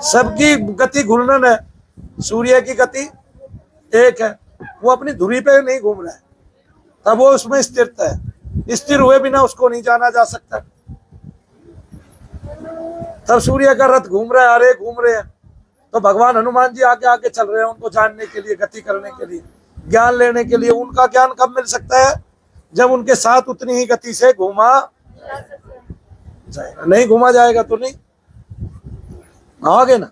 सबकी गति घूर्णन है, सूर्य की गति एक है, वो अपनी धुरी पे नहीं घूम रहा है, तब वो उसमें स्थिरता है। स्थिर हुए बिना उसको नहीं जाना जा सकता। तब सूर्य का रथ घूम रहा है, अरे घूम रहे हैं, तो भगवान हनुमान जी आगे आगे चल रहे हैं उनको जानने के लिए, गति करने के लिए, ज्ञान लेने के लिए। उनका ज्ञान कब मिल सकता है? जब उनके साथ उतनी ही गति से घूमा जाएगा। नहीं घूमा जाएगा तो नहीं आगे ना।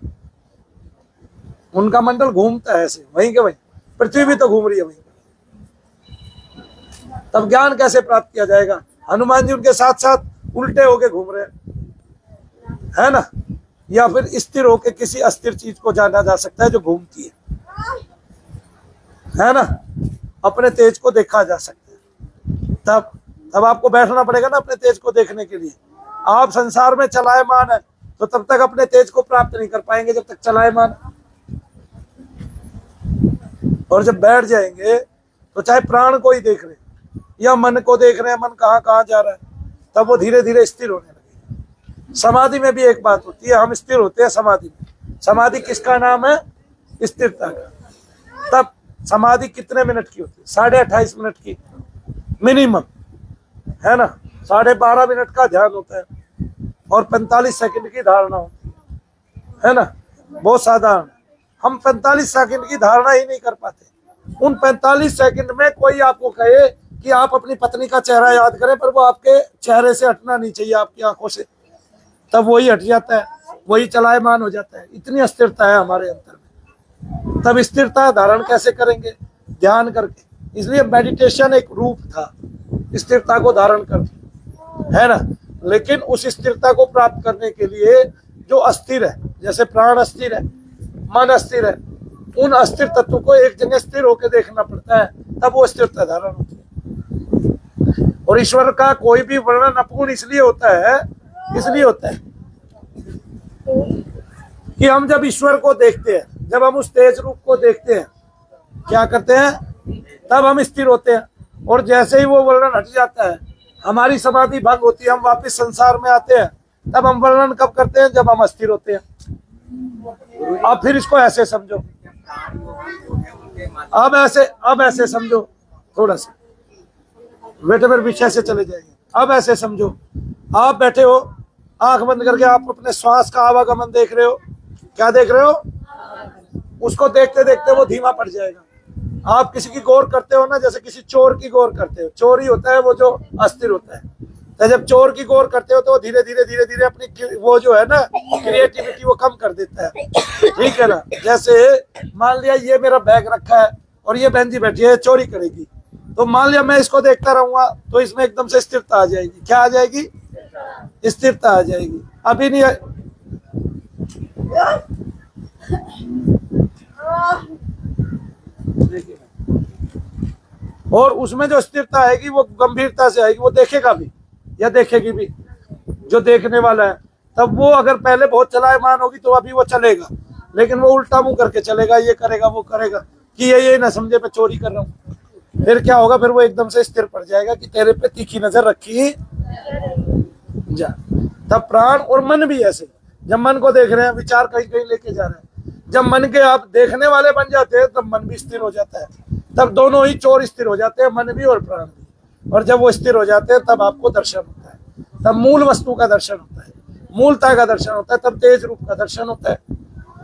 उनका मंडल घूमता है ऐसे, वहीं के वहीं, पृथ्वी भी तो घूम रही है वहीं। तब ज्ञान कैसे प्राप्त किया जाएगा? हनुमान जी उनके साथ साथ उल्टे होके घूम रहे है ना, या फिर स्थिर होके किसी अस्थिर चीज को जाना जा सकता है जो घूमती है ना, अपने तेज को देखा जा सकता है। तब आपको बैठना पड़ेगा ना अपने तेज को देखने के लिए। आप संसार में चलायमान है तो तब तक अपने तेज को प्राप्त नहीं कर पाएंगे जब तक चलायमान। और जब बैठ जाएंगे तो चाहे प्राण को ही देख रहे या मन को देख रहे हैं, मन कहाँ कहाँ जा रहा है, तब वो धीरे धीरे स्थिर होने लगेगा। समाधि में भी एक बात होती है, हम स्थिर होते हैं समाधि में। समाधि किसका नाम है? स्थिरता का। तब समाधि कितने मिनट की होती है? 28.5 मिनट की मिनिमम, है ना। 12.5 मिनट का ध्यान होता है और 45 सेकंड की धारणा होती है ना। बहुत साधारण। हम 45 सेकंड की धारणा ही नहीं कर पाते। उन 45 सेकंड में कोई आपको कहे कि आप अपनी पत्नी का चेहरा याद करें, पर वो आपके चेहरे से हटना नहीं चाहिए, आपकी आंखों से, तब वही हट जाता है, वही चलायमान हो जाता है। इतनी अस्थिरता है हमारे अंदर में। तब स्थिरता धारण कैसे करेंगे? ध्यान करके। इसलिए मेडिटेशन एक रूप था स्थिरता को धारण करके, है ना। लेकिन उस स्थिरता को प्राप्त करने के लिए जो अस्थिर है, जैसे प्राण अस्थिर है, मन अस्थिर है, उन अस्थिर तत्व को एक जगह स्थिर होकर देखना पड़ता है, तब वो स्थिरता धारण होती है। और ईश्वर का कोई भी वर्णन अपूर्ण इसलिए होता है कि हम जब ईश्वर को देखते हैं, जब हम उस तेज रूप को देखते हैं, क्या करते हैं? तब हम स्थिर होते हैं। और जैसे ही वो वर्णन हट जाता है, हमारी समाधि भंग होती है, हम वापस संसार में आते हैं, तब हम वर्णन कब करते हैं? जब हम अस्थिर होते हैं। अब फिर इसको ऐसे समझो, अब ऐसे समझो, थोड़ा सा बेटे मेरे विषय से चले जाएंगे। अब ऐसे समझो, आप बैठे हो, आंख बंद करके आप अपने श्वास का आवागमन देख रहे हो। क्या देख रहे हो? उसको देखते देखते वो धीमा पड़ जाएगा। आप किसी की गौर करते हो ना, जैसे किसी चोर की गौर करते हो। चोर ही होता है वो जो अस्थिर होता है। तो जब चोर की गौर करते हो तो वो धीरे धीरे अपनी वो जो है ना क्रिएटिविटी वो कम कर देता है, ठीक है ना। जैसे मान लिया ये मेरा बैग रखा है और ये बहन जी बैठी है, चोरी करेगी, तो मान लिया मैं इसको देखता रहूंगा तो इसमें एकदम से स्थिरता आ जाएगी। क्या आ जाएगी? स्थिरता आ जाएगी। अभी नहीं और उसमें जो स्थिरता आएगी वो गंभीरता से आएगी, वो देखेगा भी या देखेगी भी जो देखने वाला है। तब वो अगर पहले बहुत चलायमान होगी तो अभी वो चलेगा, लेकिन वो उल्टा मुंह करके चलेगा, ये करेगा वो करेगा, कि ये ना समझे मैं चोरी कर रहा हूँ। फिर क्या होगा? फिर वो एकदम से स्थिर पड़ जाएगा कि तेरे पे तीखी नजर रखी जा। तब प्राण और मन भी ऐसे, जब मन को देख रहे हैं, विचार कहीं कहीं लेके जा रहे हैं, जब मन के आप देखने वाले बन जाते हैं तब मन भी स्थिर हो जाता है। तब दोनों ही चोर स्थिर हो जाते हैं, मन भी और प्राण भी। और जब वो स्थिर हो जाते हैं तब आपको दर्शन होता है, तब मूल वस्तु का दर्शन होता है, मूलता का दर्शन होता है, तब तेज रूप का दर्शन होता है।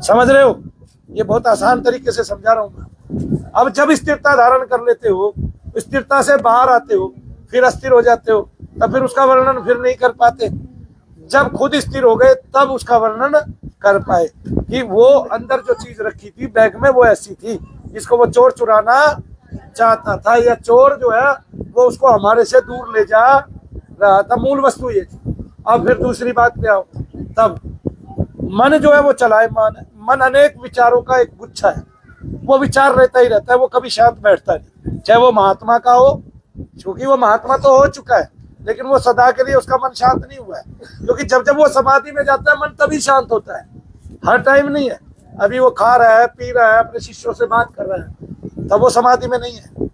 समझ रहे हो? ये बहुत आसान तरीके से समझा रहा हूँ मैं। अब जब स्थिरता धारण कर लेते हो, स्थिरता से बाहर आते हो, फिर अस्थिर हो जाते हो, तब फिर उसका वर्णन फिर नहीं कर पाते। जब खुद स्थिर हो गए तब उसका वर्णन कर पाए कि वो अंदर जो चीज रखी थी बैग में वो ऐसी थी जिसको वो चोर चुराना चाहता था, या चोर जो है वो उसको हमारे से दूर ले जा रहा था। मूल वस्तु ये थी। अब फिर दूसरी बात पे आओ, तब मन जो है वो चलायमान है। मन अनेक विचारों का एक गुच्छा है, वो विचार रहता ही रहता है, वो कभी शांत बैठता नहीं। चाहे वो महात्मा का हो, क्योंकि वो महात्मा तो हो चुका है, लेकिन वो सदा के लिए उसका मन शांत नहीं हुआ है, क्योंकि जब जब वो समाधि में जाता है मन तभी शांत होता है, हर टाइम नहीं है। अभी वो खा रहा है, पी रहा है, अपने शिष्यों से बात कर रहा है, तब वो समाधि में नहीं है।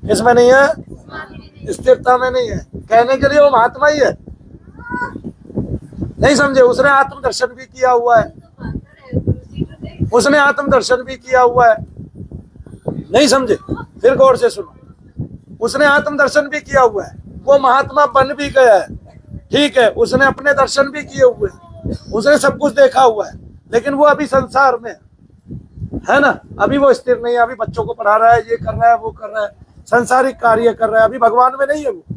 किसमें नहीं है? स्थिरता में नहीं है। कहने के लिए वो महात्मा ही है, नहीं समझे? उसने आत्मदर्शन भी किया हुआ है, उसने आत्मदर्शन भी किया हुआ है, नहीं समझे? फिर गौर से सुनो, उसने आत्मदर्शन भी किया हुआ है, वो महात्मा बन भी गया है, ठीक है, उसने अपने दर्शन भी किए हुए हैं, उसने सब कुछ देखा हुआ है, लेकिन वो अभी संसार में है ना, अभी वो स्थिर नहीं है, अभी बच्चों को पढ़ा रहा है, ये कर रहा है, वो कर रहा है, सांसारिक कार्य कर रहा है, अभी भगवान में नहीं है वो।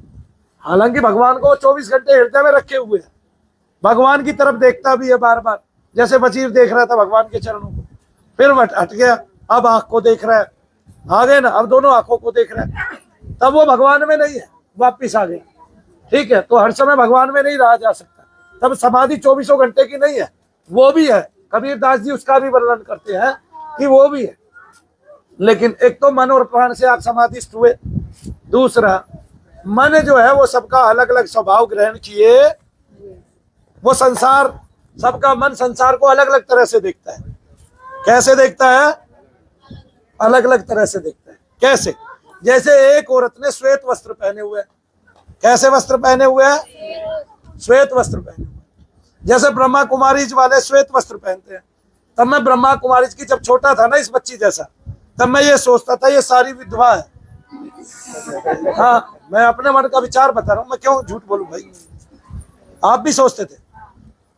हालांकि भगवान को 24 घंटे हृदय में रखे हुए हैं, भगवान की तरफ देखता भी है बार बार, जैसे वजीर देख रहा था भगवान के चरणों को, फिर हट गया, अब आंख को देख रहा है, आ गए ना, अब दोनों आंखों को देख रहा है, तब वो भगवान में नहीं है, वापिस आ गया, ठीक है। तो हर समय भगवान में नहीं रहा जा सकता, तब समाधि 24 घंटे की नहीं है, वो भी है। कबीरदास जी उसका भी वर्णन करते हैं कि वो भी है, लेकिन एक तो मन और प्राण से आप समाधिस्थ हुए, दूसरा मन जो है वो सबका अलग अलग स्वभाव ग्रहण किए, वो संसार, सबका मन संसार को अलग अलग तरह से देखता है। कैसे देखता है? अलग अलग तरह से देखता है। कैसे? जैसे एक औरत ने श्वेत वस्त्र पहने हुए हैं, कैसे वस्त्र पहने हुए हैं? श्वेत वस्त्र पहने हुए। जैसे ब्रह्मा कुमारी वाले श्वेत वस्त्र पहनते हैं, तब मैं ब्रह्मा कुमारी की जब छोटा था ना, इस बच्ची जैसा, तब मैं ये सोचता था ये सारी विधवा है। हाँ, मैं अपने मन का विचार बता रहा हूँ, मैं क्यों झूठ बोलूं भाई, आप भी सोचते थे,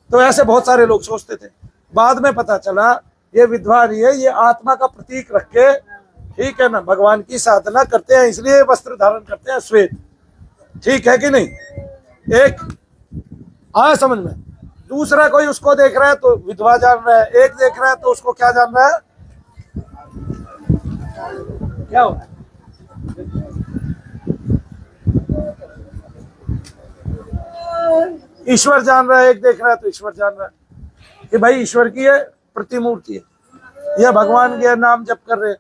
तो ऐसे बहुत सारे लोग सोचते थे। बाद में पता चला ये विधवा नहीं है, ये आत्मा का प्रतीक रख के, ठीक है ना, भगवान की साधना करते हैं, इसलिए वस्त्र धारण करते हैं श्वेत, ठीक है कि नहीं? एक आया समझ में। दूसरा कोई उसको देख रहा है तो विधवा जान रहा है, एक देख रहा है तो उसको क्या जान रहा है? क्या हो रहा है? ईश्वर जान रहा है, एक देख रहा है तो ईश्वर जान रहा है कि भाई ईश्वर की है, प्रतिमूर्ति है, या भगवान के नाम जप कर रहे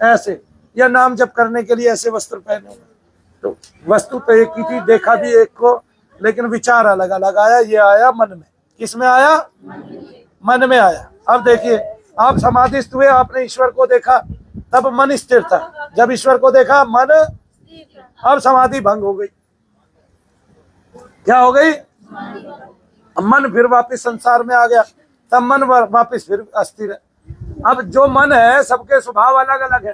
ऐसे, या नाम जप करने के लिए ऐसे वस्त्र पहने हुए। तो वस्तु तो एक ही थी, देखा भी एक को, लेकिन विचार अलग अलग आया। ये आया मन में। किस में आया? मन में आया। अब देखिए, आप समाधिस्थ हुए, आपने ईश्वर को देखा, तब मन स्थिर था। जब ईश्वर को देखा मन, अब समाधि भंग हो गई। क्या हो गई? मन फिर वापस संसार में आ गया, तब मन वापस फिर अस्थिर है। अब जो मन है, सबके स्वभाव अलग अलग है,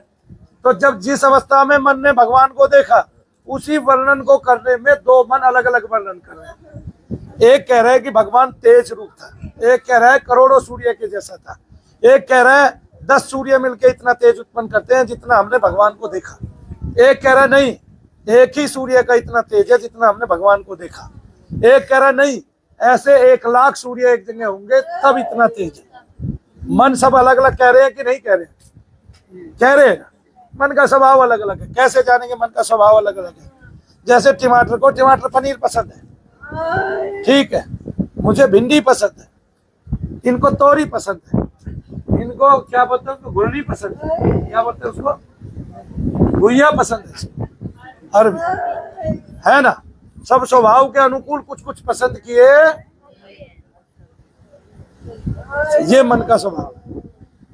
तो जब जिस अवस्था में मन ने भगवान को देखा, उसी वर्णन को करने में दो मन अलग अलग वर्णन कर रहे हैं। एक कह रहा है कि भगवान तेज रूप था, एक कह रहा है करोड़ों सूर्य के जैसा था, एक कह रहा है 10 सूर्य मिलके इतना तेज उत्पन्न करते हैं जितना हमने भगवान को देखा, एक कह रहा है नहीं, एक ही सूर्य का इतना तेज है जितना हमने भगवान को देखा, एक कह रहा है नहीं, ऐसे 1,00,000 सूर्य एक जगह होंगे तब इतना तेज है। मन सब अलग अलग कह रहे हैं कि नहीं कह रहे? कह रहे हैं। मन का स्वभाव अलग अलग है। कैसे जानेंगे मन का स्वभाव अलग अलग है? जैसे टमाटर को टमाटर पनीर पसंद है, ठीक है, मुझे भिंडी पसंद है, इनको तोरी पसंद है, इनको क्या बोलते हैं, गुलरी पसंद है, क्या बोलते हैं उसको, गुइया पसंद है, अरबी, है ना। सब स्वभाव के अनुकूल कुछ कुछ पसंद किए, ये मन का स्वभाव।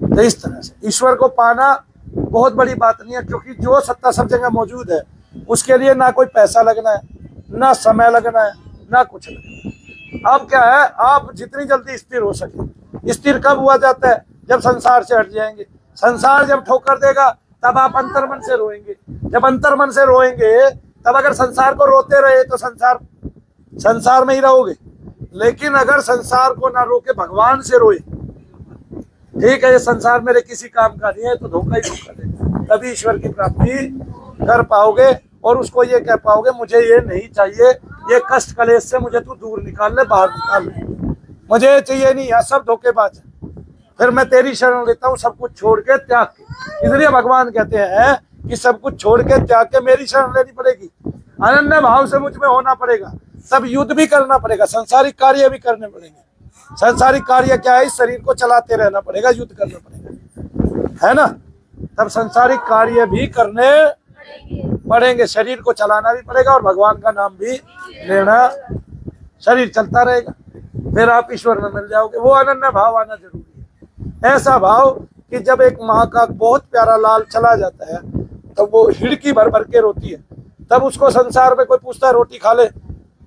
तो इस तरह से ईश्वर को पाना बहुत बड़ी बात नहीं है, क्योंकि जो सत्ता सब जगह मौजूद है, उसके लिए ना कोई पैसा लगना है, ना समय लगना है, ना कुछ लगना है। अब क्या है, आप जितनी जल्दी स्थिर हो सके। स्थिर कब हुआ जाता है? जब संसार से हट जाएंगे। संसार जब ठोकर देगा, तब आप अंतर्मन से रोएंगे। जब अंतर्मन से रोएंगे, तब अगर संसार को रोते रहे तो संसार में ही रहोगे, लेकिन अगर संसार को ना रोके भगवान से रोए, ठीक है, ये संसार मेरे किसी काम का नहीं है, तो धोखा ही धोखा देगा, तभी ईश्वर की प्राप्ति कर पाओगे और उसको ये कह पाओगे, मुझे ये नहीं चाहिए, ये कष्ट कलेश से मुझे तू दूर निकाल ले, बाहर निकाल ले, मुझे ये चाहिए नहीं, यह सब धोखेबाज है, फिर मैं तेरी शरण लेता हूँ सब कुछ छोड़ के, त्याग के। इसलिए भगवान कहते हैं कि सब कुछ छोड़ के त्याग के मेरी शरण लेनी पड़ेगी, अनन्य भाव से मुझ में होना पड़ेगा, सब युद्ध भी करना पड़ेगा, संसारिक कार्य भी करने पड़ेंगे। संसारिक कार्य क्या है? इस शरीर को चलाते रहना पड़ेगा, युद्ध करना पड़ेगा, है ना। तब संसारिक कार्य भी करने पड़ेंगे, शरीर को चलाना भी पड़ेगा और भगवान का नाम भी लेना, शरीर चलता रहेगा, फिर आप ईश्वर में मिल जाओगे। वो अनन्य भाव आना जरूरी है, ऐसा भाव कि जब एक माँ का बहुत प्यारा लाल चला जाता है, तब वो हिड़की भर भर के रोती है, तब उसको संसार में कोई पूछता है रोटी खा ले,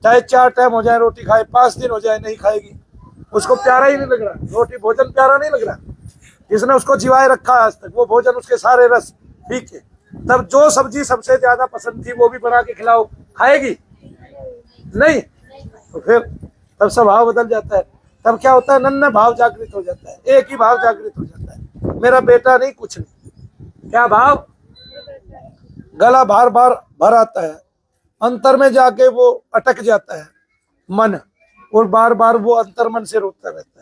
चाहे 4 टाइम हो जाए रोटी खाए, 5 दिन हो जाए नहीं खाएगी, उसको प्यारा ही नहीं लग रहा, रोटी भोजन प्यारा नहीं लग रहा, जिसने उसको जिवाए रखा आज तक, वो भोजन उसके सारे रस फीके। तब जो सब्जी सबसे ज्यादा पसंद थी वो भी बना के खिलाओ, खाएगी नहीं? तो फिर तब स्वभाव बदल जाता है। तब क्या होता है, नन्ना भाव जागृत हो जाता है, एक ही भाव जागृत हो जाता है, मेरा बेटा नहीं, कुछ नहीं। क्या भाव? गला बार बार भर आता है, अंतर में जाके वो अटक जाता है मन, और बार बार वो अंतर मन से रोता रहता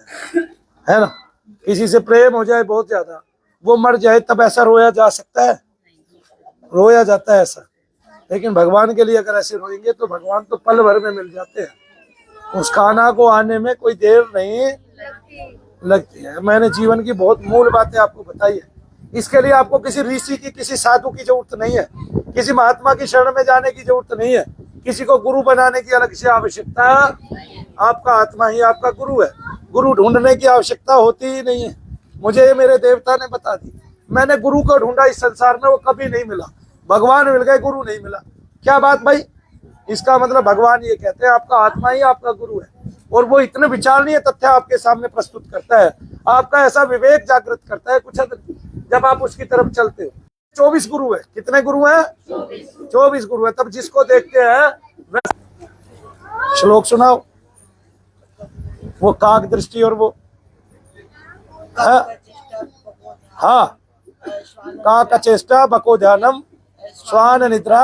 है ना? किसी से प्रेम हो जाए बहुत ज्यादा, वो मर जाए, तब ऐसा रोया जा सकता है? रोया जाता है ऐसा। लेकिन भगवान के लिए अगर ऐसे रोएंगे तो भगवान तो पल भर में मिल जाते हैं, उस खाना को आने में कोई देर नहीं लगती है। मैंने जीवन की बहुत मूल बातें आपको बताई है। इसके लिए आपको किसी ऋषि की, किसी साधु की जरूरत नहीं है, किसी महात्मा की शरण में जाने की जरूरत नहीं है, किसी को गुरु बनाने की अलग से आवश्यकता। आपका आत्मा ही आपका गुरु है, गुरु ढूंढने की आवश्यकता होती ही नहीं है। मुझे मेरे देवता ने बता दी, मैंने गुरु को ढूंढा इस संसार में, वो कभी नहीं मिला। भगवान मिल गए, गुरु नहीं मिला। क्या बात भाई? इसका मतलब भगवान ये कहते हैं आपका आत्मा ही आपका गुरु है, और वो इतने विचारणीय तथ्य आपके सामने प्रस्तुत करता है, आपका ऐसा विवेक जागृत करता है कुछ जब आप उसकी तरफ चलते हो। 24 गुरु है। कितने गुरु हैं? 24 गुरु है। तब जिसको देखते हैं श्लोक सुनाओ, वो काक दृष्टि और वो हाँ, काक चेष्टा बको ध्यानम श्वान निद्रा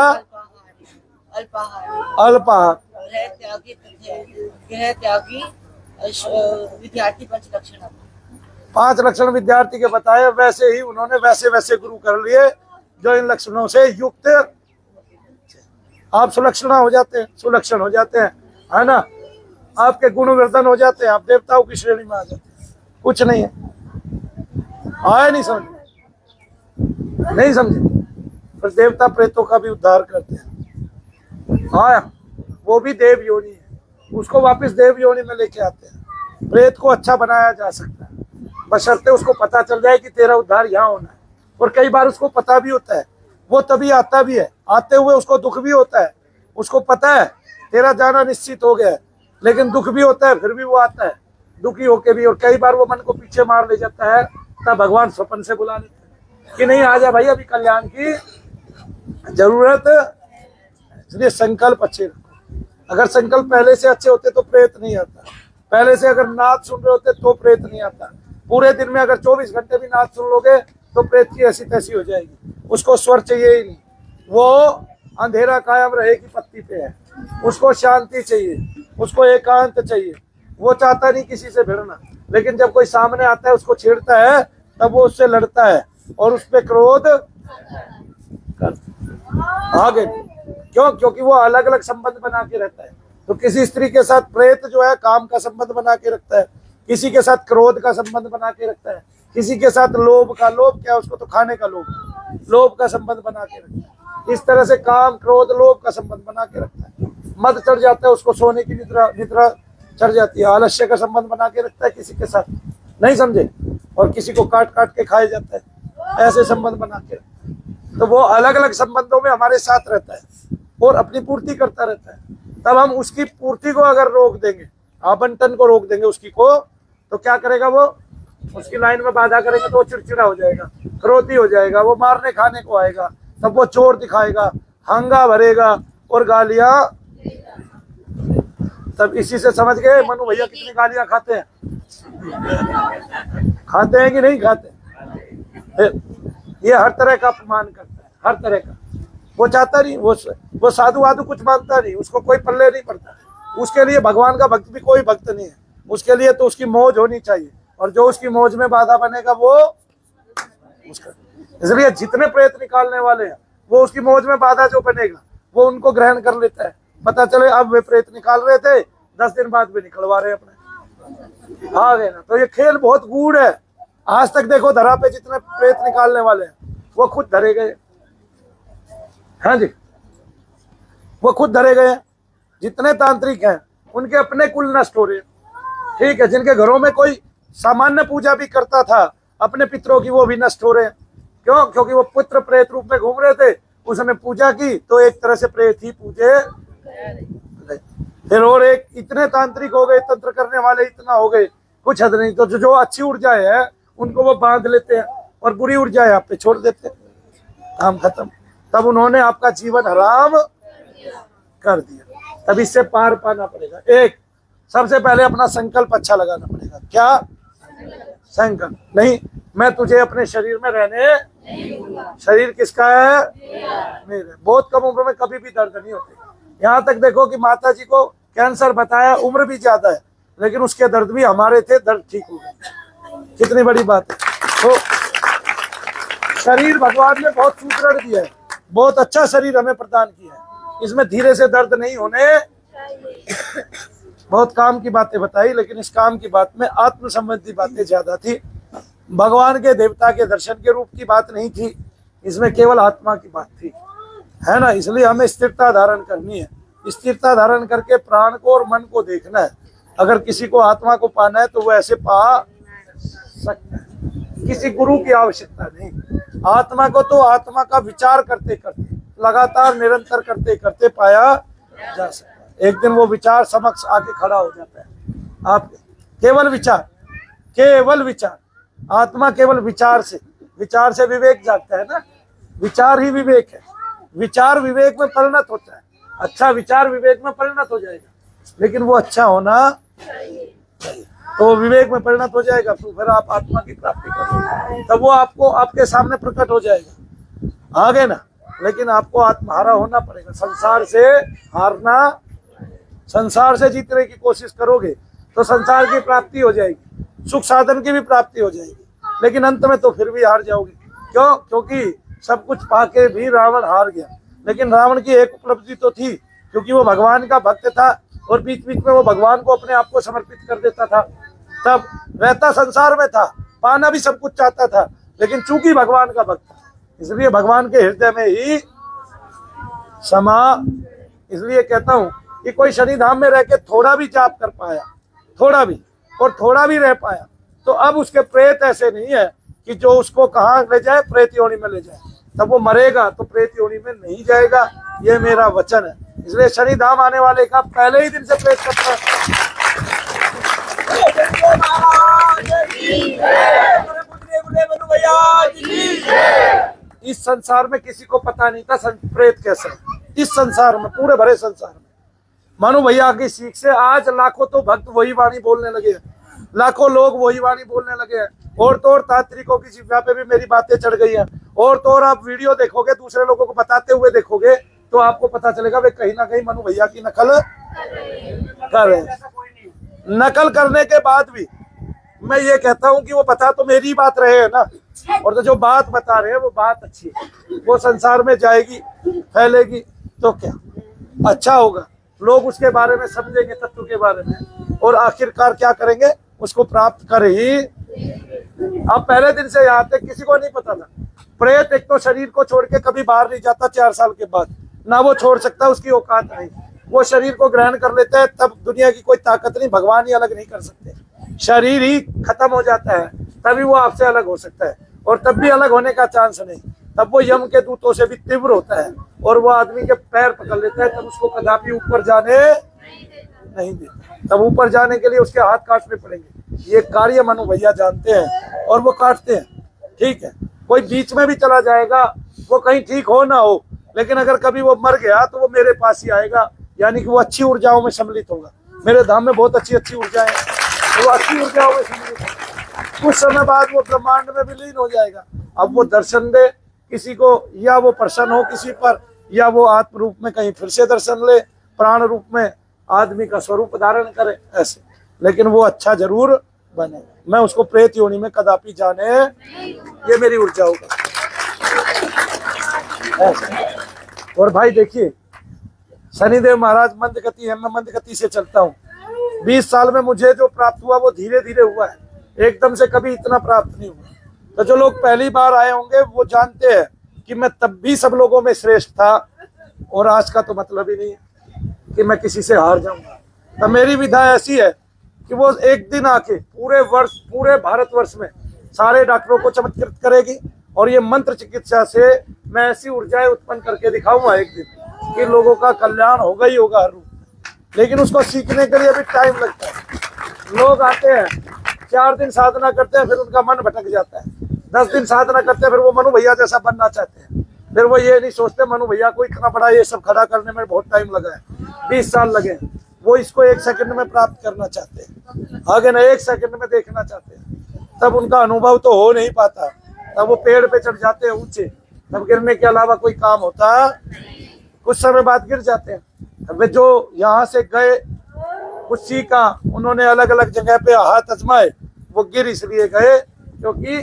अल्पाहार विद्यार्थी 5 लक्षण। 5 लक्षण विद्यार्थी के बताए, वैसे ही उन्होंने वैसे वैसे गुरु कर लिए जो इन लक्षणों से युक्त। आप सुलक्षणा हो जाते हैं, सुलक्षण हो जाते हैं, है ना? आपके गुणवर्धन हो जाते हैं, आप देवताओं की श्रेणी में आ जाते हैं। कुछ नहीं है, आए नहीं समझ, नहीं समझे? पर देवता प्रेतों का भी उद्धार करते हैं। आया, वो भी देव योनि है, उसको वापस देव योनि में लेके आते हैं। प्रेत को अच्छा बनाया जा सकता है, बशर्ते उसको पता चल जाए कि तेरा उद्धार यहाँ होना है। और कई बार उसको पता भी होता है, वो तभी आता भी है, आते हुए उसको दुख भी होता है, उसको पता है तेरा जाना निश्चित हो गया है, लेकिन दुख भी होता है, फिर भी वो आता है दुखी होके भी। और कई बार वो मन को पीछे मार ले जाता है, तब भगवान स्वप्न से बुला लेते हैं कि नहीं, आ जा भाई, अभी कल्याण की जरूरत है। इसलिए संकल्प अच्छे रखो। अगर संकल्प पहले से अच्छे होते तो प्रेत नहीं आता, पहले से अगर नाद सुन रहे होते तो प्रेत नहीं आता। पूरे दिन में अगर 24 घंटे भी नाद सुन लोगे तो प्रेत की ऐसी तैसी हो जाएगी, उसको स्वर चाहिए ही नहीं, वो अंधेरा कायम रहेगी पत्ती पे है, उसको शांति चाहिए, उसको एकांत चाहिए, वो चाहता नहीं किसी से भिड़ना। लेकिन जब कोई सामने आता है उसको छेड़ता है, तब वो उससे लड़ता है और उस पर क्रोध आगे। क्यों? क्योंकि वो अलग अलग संबंध बना के रहता है। तो किसी स्त्री के साथ प्रेत जो है काम का संबंध बना के रखता है, किसी के साथ क्रोध का संबंध बना के रखता है, किसी के साथ लोभ का, लोभ क्या, उसको तो खाने का लोभ, लोभ का संबंध बना के रखता है। इस तरह से काम, क्रोध, लोभ का संबंध बना के रखता है। मद चढ़ जाता है उसको, सोने की निद्रा चढ़ जाती है, आलस्य का संबंध बना के रखता है किसी के साथ, नहीं समझे? और किसी को काट काट के खाया जाता है, ऐसे संबंध बना के रखता है। तो वो अलग अलग संबंधों में हमारे साथ रहता है और अपनी पूर्ति करता रहता है। तब हम उसकी पूर्ति को अगर रोक देंगे, आवंटन को रोक देंगे उसकी को, तो क्या करेगा वो? उसकी लाइन में बाधा करेंगे तो वो चिड़चिड़ा हो जाएगा, क्रोधी हो जाएगा, वो मारने खाने को आएगा, तब वो चोर दिखाएगा, हंगा भरेगा और गालियां। तब इसी से समझ गए मनु भैया कितनी गालियां खाते हैं, खाते हैं कि नहीं खाते? ये हर तरह का अपमान करता है, हर तरह का। वो चाहता नहीं, वो साधु वाधु कुछ मानता नहीं, उसको कोई पल्ले नहीं पड़ता। उसके लिए भगवान का भक्त भी कोई भक्त नहीं है, उसके लिए तो उसकी मौज होनी चाहिए, और जो उसकी मौज में बाधा बनेगा वो उसका। इसलिए जितने प्रेत निकालने वाले हैं वो उसकी मौज में बाधा जो बनेगा वो उनको ग्रहण कर लेता है। पता चले अब वे प्रेत निकाल रहे थे, 10 दिन बाद भी निकलवा रहे अपने, आ गए ना। तो ये खेल बहुत गूढ़ है। आज तक देखो धरा पे जितने प्रेत निकालने वाले हैं वो खुद धरे गए, हाँ जी, वो खुद धरे गए। जितने तांत्रिक हैं उनके अपने कुल नष्ट हो रहे हैं, ठीक है। जिनके घरों में कोई सामान्य पूजा भी करता था अपने पितरों की, वो भी नष्ट हो रहे हैं। क्यों? क्योंकि वो पुत्र प्रेत रूप में घूम रहे थे, उसने पूजा की तो एक तरह से प्रेत ही पूजे। फिर और एक इतने तांत्रिक हो गए, तंत्र करने वाले इतना हो गए, कुछ हद नहीं। तो जो अच्छी ऊर्जा है उनको वो बांध लेते हैं और बुरी ऊर्जा आप पे छोड़ देते हैं, काम खत्म। तब उन्होंने आपका जीवन हराम कर दिया। तब इससे पार पाना पड़ेगा। एक, सबसे पहले अपना संकल्प अच्छा लगाना पड़ेगा। क्या संकल्प? नहीं, मैं तुझे अपने शरीर में रहने, शरीर किसका है? मेरे। बहुत कम उम्र में कभी भी दर्द नहीं होते। यहाँ तक देखो कि माता जी को कैंसर बताया, उम्र भी ज्यादा है, लेकिन उसके दर्द भी हमारे थे, दर्द ठीक हो गए। कितनी बड़ी बात है। तो शरीर भगवान ने बहुत सुदृढ़ दिया है, बहुत अच्छा शरीर हमें प्रदान किया है। इसमें धीरे से दर्द नहीं होने। बहुत काम की बातें बताई, लेकिन इस काम की बात में आत्म संबंधी बातें ज्यादा थी। भगवान के देवता के दर्शन के रूप की बात नहीं थी, इसमें केवल आत्मा की बात थी, है ना। इसलिए हमें स्थिरता धारण करनी है। स्थिरता धारण करके प्राण को और मन को देखना है। अगर किसी को आत्मा को पाना है तो वो ऐसे पा सकता है, किसी गुरु की आवश्यकता नहीं। आत्मा को तो आत्मा का विचार करते करते, लगातार निरंतर करते करते पाया जा सकता है। एक दिन वो विचार समक्ष आके खड़ा हो जाता है आपके। केवल विचार, केवल विचार। आत्मा केवल विचार से विवेक जागता है ना। विचार ही विवेक है। विचार विवेक में परिणत होता है। अच्छा विचार विवेक में परिणत हो जाएगा, लेकिन वो अच्छा होना चाहिए। तो विवेक में परिणत हो जाएगा, तो फिर आप आत्मा की प्राप्ति करोगे, तब वो आपको आपके सामने प्रकट हो जाएगा। आगे ना, लेकिन आपको आत्महारा होना पड़ेगा। संसार से हारना, संसार से जीतने की कोशिश करोगे तो संसार की प्राप्ति हो जाएगी, सुख साधन की भी प्राप्ति हो जाएगी, लेकिन अंत में तो फिर भी हार जाओगे। क्यों? क्योंकि सब कुछ पाके भी रावण हार गया। लेकिन रावण की एक उपलब्धि तो थी, क्योंकि वो भगवान का भक्त था और बीच बीच में वो भगवान को अपने आप को समर्पित कर देता था। तब रहता संसार में था, पाना भी सब कुछ चाहता था, लेकिन चूंकि भगवान का भक्त था, इसलिए भगवान के हृदय में ही समा। इसलिए कहता हूँ कि कोई शनि धाम में रह के थोड़ा भी जाप कर पाया, थोड़ा भी, और थोड़ा भी रह पाया, तो अब उसके प्रेत ऐसे नहीं है कि जो उसको कहाँ ले जाए, प्रेत योनि में ले जाए। तब वो मरेगा तो प्रेत योनि में नहीं जाएगा, ये मेरा वचन है। इसलिए शनि धाम आने वाले का पहले ही दिन से प्रेत करता है। इस संसार में किसी को पता नहीं था प्रेत कैसा है। इस संसार में, पूरे भरे संसार में, मानो भैया की सीख से आज लाखों तो भक्त वही वाणी बोलने लगे हैं, लाखों लोग वही वाणी बोलने लगे हैं। और तो और तांत्रिकों की जिह्वा पे भी मेरी बातें चढ़ गई हैं। और तो और आप वीडियो देखोगे, दूसरे लोगों को बताते हुए देखोगे, तो आपको पता चलेगा वे कहीं ना कहीं मनु भैया की नकल कर रहे हैं। नकल करने के बाद भी मैं ये कहता हूँ कि वो बता तो मेरी बात रहे है ना, और तो जो बात बता रहे हैं वो बात अच्छी है, वो संसार में जाएगी, फैलेगी, तो क्या अच्छा होगा। लोग उसके बारे में समझेंगे, तत्व के बारे में, और आखिरकार क्या करेंगे, उसको प्राप्त कर ही। अब पहले दिन से यहाँ तक किसी को नहीं पता था प्रेत एक तो शरीर को छोड़ के कभी बाहर नहीं जाता 4 साल के बाद, ना वो छोड़ सकता, उसकी औकात नहीं। वो शरीर को ग्रहण कर लेता है, तब दुनिया की कोई ताकत नहीं, भगवान ही अलग नहीं कर सकते। शरीर ही खत्म हो जाता है, तभी वो आपसे अलग हो सकता है, और तब भी अलग होने का चांस नहीं। तब वो यम के दूतों से भी तीव्र होता है, और वो आदमी के पैर पकड़ लेता है, तब उसको कदापि ऊपर जाने नहीं देता। तब ऊपर जाने के लिए उसके हाथ काटने पड़ेंगे। ये कार्य मनु भैया जानते हैं और वो काटते हैं। ठीक है, कोई बीच में भी चला जाएगा, वो कहीं ठीक हो ना हो, लेकिन अगर कभी वो मर गया तो वो मेरे पास ही आएगा, यानी कि वो अच्छी ऊर्जाओं में सम्मिलित होगा। मेरे धाम में बहुत अच्छी अच्छी ऊर्जाएं हैं, वो अच्छी ऊर्जाओं में सम्मिलित होगा। कुछ समय बाद वो ब्रह्मांड में विलीन हो जाएगा। अब वो दर्शन दे किसी को, या वो प्रसन्न हो किसी पर, या वो आत्म रूप में कहीं फिर से दर्शन ले, प्राण रूप में आदमी का स्वरूप धारण करे, ऐसे। लेकिन वो अच्छा जरूर बने। मैं उसको प्रेत योनि में कदापि जाने, ये मेरी ऊर्जा होगा। और भाई देखिए, शनिदेव महाराज मंद गति है, मैं मंद गति से चलता हूँ। 20 साल में मुझे जो प्राप्त हुआ वो धीरे धीरे हुआ है, एकदम से कभी इतना प्राप्त नहीं हुआ। तो जो लोग पहली बार आए होंगे वो जानते हैं कि मैं तब भी सब लोगों में श्रेष्ठ था, और आज का तो मतलब ही नहीं है कि मैं किसी से हार जाऊंगा। तो मेरी विधा ऐसी है कि वो एक दिन आके पूरे भारतवर्ष में सारे डॉक्टरों को चमत्कृत करेगी, और ये मंत्र चिकित्सा से मैं ऐसी ऊर्जाएं उत्पन्न करके दिखाऊंगा एक दिन कि लोगों का कल्याण होगा ही होगा हर रूप। लेकिन उसको सीखने के लिए भी टाइम लगता है। लोग आते हैं 4 दिन साधना करते हैं, फिर उनका मन भटक जाता है। 10 दिन साधना करते हैं, फिर वो मनु भैया जैसा बनना चाहते हैं। फिर वो ये नहीं सोचते मनु भैया को इतना बड़ा ये सब खड़ा करने में बहुत टाइम लगा है, 20 साल लगे। वो इसको 1 सेकंड में प्राप्त करना चाहते हैं, आगे ना 1 सेकंड में देखना चाहते हैं। तब उनका अनुभव तो हो नहीं पाता, तब वो पेड़ पे चढ़ जाते हैं ऊंचे, तब गिरने के अलावा कोई काम होता, कुछ समय बाद गिर जाते हैं। अब जो यहाँ से गए कुछ सीखा, उन्होंने अलग अलग जगह पे हाथ आजमाए, वो गिर इसलिए गए क्योंकि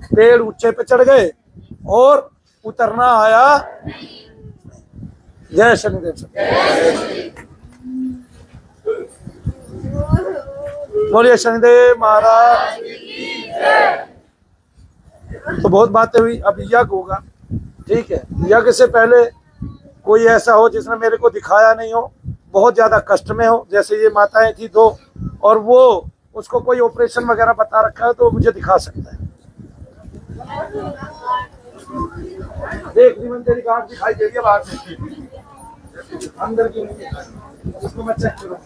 पेड़ ऊंचे पे चढ़ गए और उतरना आया। जय शनिदेव। बोलिए शनिदेव महाराज। तो बहुत बातें हुई, अब यज्ञ होगा, ठीक है। यज्ञ से पहले कोई ऐसा हो जिसने मेरे को दिखाया नहीं हो, बहुत ज्यादा कष्ट में हो, जैसे ये माताएं थी 2, और वो उसको कोई ऑपरेशन वगैरह बता रखा है तो मुझे दिखा सकता है। देख ली तेरी गांठ दिखाई दे रही है बाहर से, अंदर की नहीं, उसको मैं चेक करूँ।